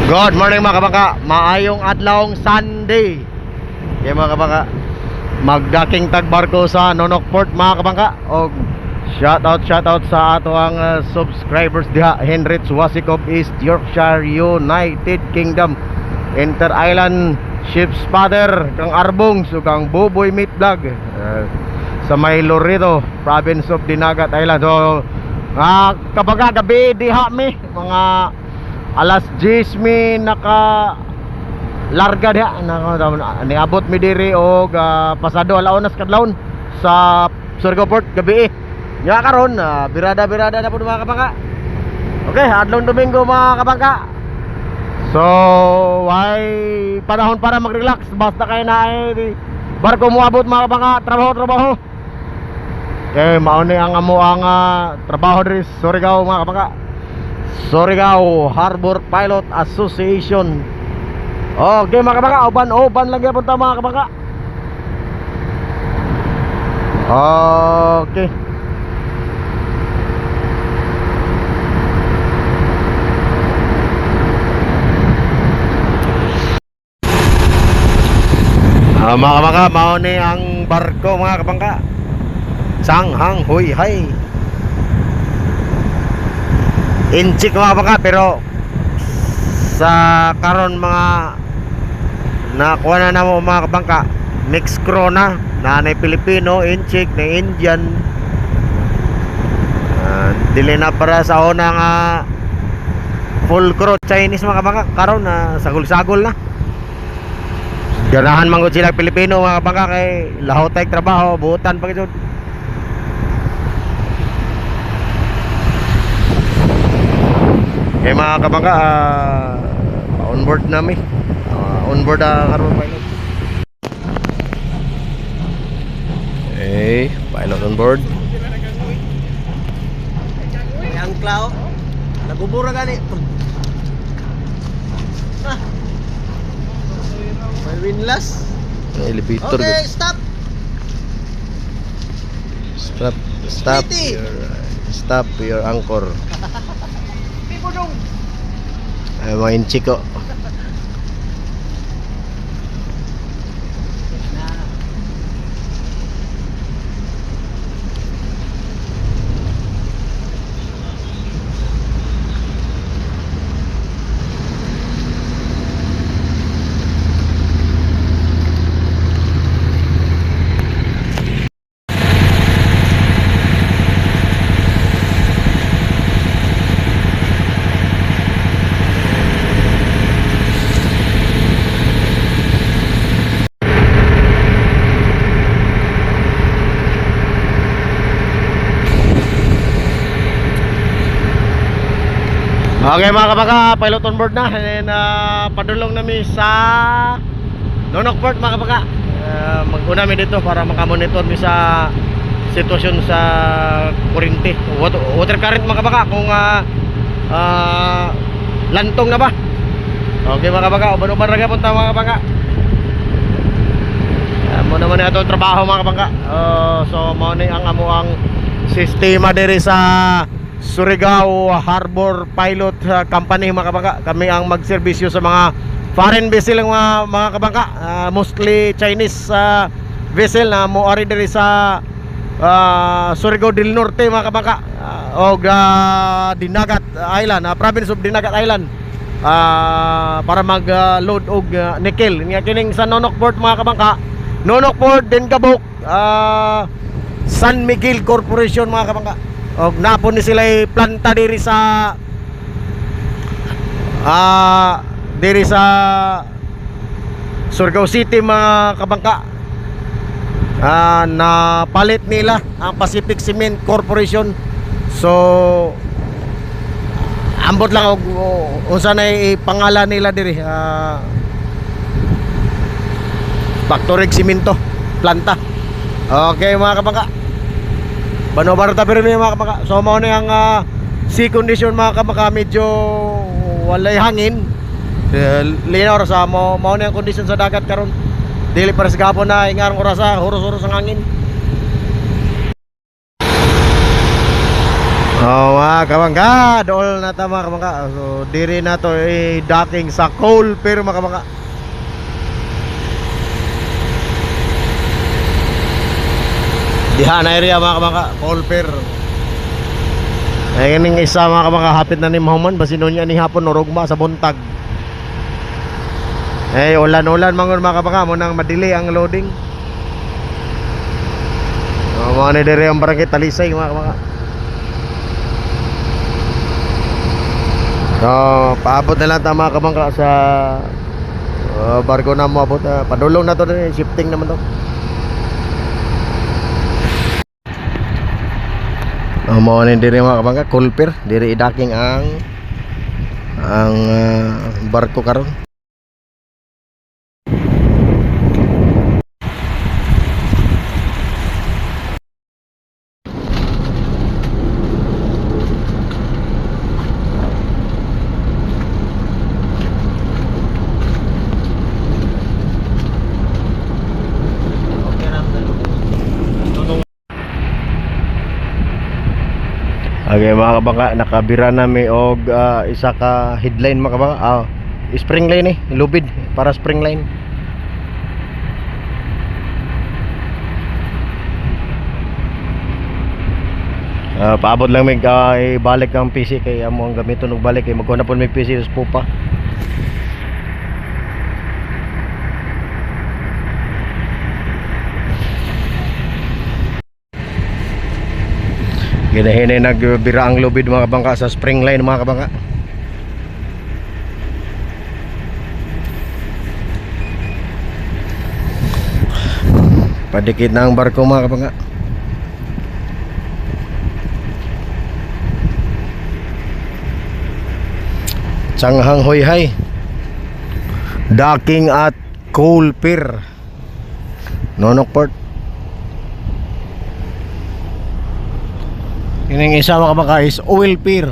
Good morning mga kabaka. Maayong adlawng Sunday. Okay mga kabaka, magdaking tagbarko sa Nonokport mga kabaka. Og shout out sa ato ang subscribers diha. Henrich Wasikov, East Yorkshire, United Kingdom. Inter Island Ship's Father kang Arbong, so kang Buboy Meat Vlog sa may Loreto, province of Dinagat Island. So kabaga gabi diha mi mga alas 10 mi naka larga diha, niabot mi diri og pasado alaonas kadlawon sa Surigao Port gabi nya karon. Birada na pud mga kabangka. Okay, adlong Domingo mga kabangka. So why panahon para mag-relax, basta kay na barko mo abot mga kabangka. Trabaho. Okay, mao ni ang amo ang trabaho diri sa Surigao mga kabangka. Surigao Harbor Pilot Association. Okay mga kabangka, uban lang gyapon ta mga kabangka. Okay. Mga kabangka, mao ni ang barko mga kabangka. Sanghang Huy Hay. Inchik mga kabangka, pero sa karon mga nakuha na namo mga kabangka, mix crew na nanay Pilipino, Inchik na Indian. Dili na para sa unang full crew Chinese mga kabangka. Karon sagol-sagol na. Ganahan manggod sila Pilipino mga kabangka, kay lahot tay trabaho, buutan pa gid. Okay mga kabangka, on board nami. On board Harbor Pilot. Okay, pilot on board. Yang cloud nagubura gani. May windlass. Elevator. Okay, stop. Stop your anchor. Ay, mga inchiko. Okay mga kabangka, pilot on board na. And padulong namin sa Nonokport mga kabangka. Mag-una namin dito para makamonitor mi sa sitwasyon sa kuryente, water current mga kabangka, kung lantong na ba. Okay mga kabangka, uban-uban ra gyapon ta mga kabangka. Mo naman ato trabaho mga kabangka. So mao ni ang amo ang sistema diri sa Surigao Harbor Pilot Company mga kabangka. Kami ang magserbisyo sa mga foreign vessel mga kabangka, mostly Chinese vessel na moari diri sa Surigao del Norte mga kabangka, og Dinagat Island, province of Dinagat Island, para mag-load og nickel. Nga kining sa Nonokport mga kabangka, Nonokport din kabuk San Miguel Corporation mga kabangka. Og napon ni sila planta diri sa Surigao City mga kabangka. Na palit nila ang Pacific Cement Corporation. So ambot lang og unsa na pangalan nila diri, factory semento planta. Okay mga kabangka, Banobarta pero mga kabangka. So mao ni ang sea condition mga kabangka, medyo walay hangin. Linaw sa mao ni ang condition sa dagat karon. Dili para sa gapon na ingarong oras huros ang hangin. Oh, mga kabangka, dool na ta mga kabangka. So, diri na to docking sa coal pier mga kabangka. Diha na area mga kabangka, coal pier. Ay ning isa mga kabangka, hapit na ni Mahuman basin niya ni hapon orugma sa buntag. Ulan-ulan mangon mga kabangka, mo nang madili ang loading. Mga ni diri ang barangay Talisay mga kabangka. So, paabot na lang ta mga kabangka sa barko na mo abot. Padulong na to din, shifting naman to. Mo ni diri mga kabangka, kulpir, diri idaking ang barko karon. Okay mga kabangka, nakabira na mi og isa ka headline mga kabangka. Spring line lubid para spring line. Paabot lang mig ibalik ang PC kay amo ang gamiton og balik kay magkuha na pud mig PC sa pupa. Ginahinay nagbira ang lubid mga kabangka sa spring line mga kabangka. Padikit na ang barko mga kabangka. Changhang Hoi Hai, docking at coal pier, Nonok Port. Yung isa mga kabangka is oil pier.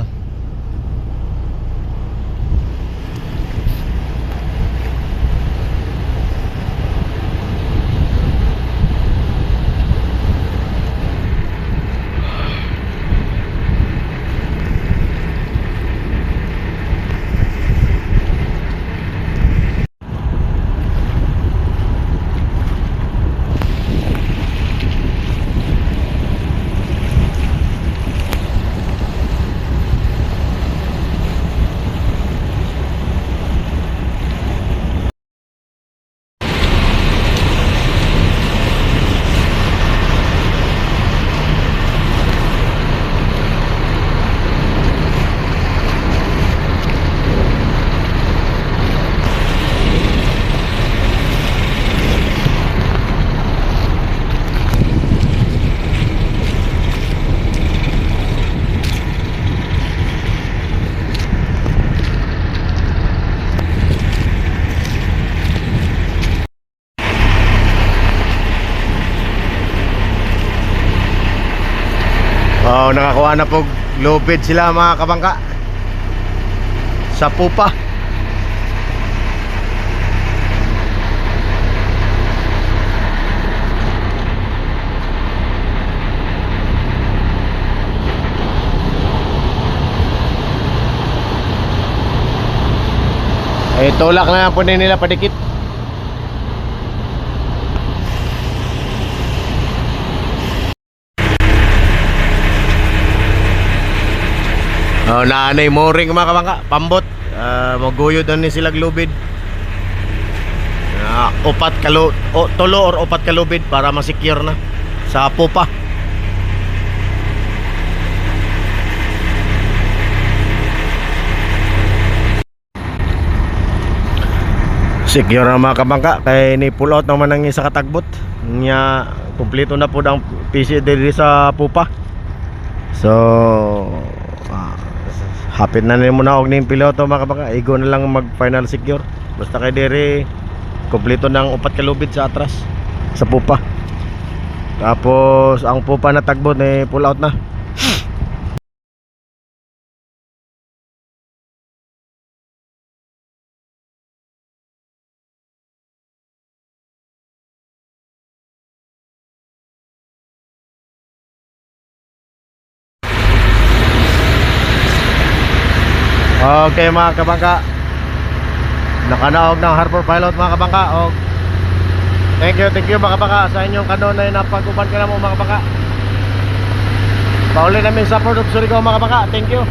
Nakakuha na po lupid sila mga kabangka sa pupa. Tulak na po nila padikit. Naanay mooring mga kabangka, pambot. Maguyod na ni sila lubid. Tulo or upat ka lubid para masecure na sa pupa. Secure na mga kabangka kay ni pull out naman ang isa katagbot. Nya kumpleto na po ang PC diri sa pupa. So hapit na nimo na og ning piloto mga kabangka, igo na lang mag final secure. Basta kay diri kumpleto ng upat ka lubid sa atras sa pupa. Tapos ang pupa na tagbot ni pull out na. Okay mga kabangka, nakanaog ng harbor pilot mga kabangka. Og thank you mga kabangka sa inyong kanunay na pag-uban ka na mo mga kabangka. Pauli namin sa Port of Surigao mga kabangka. Thank you.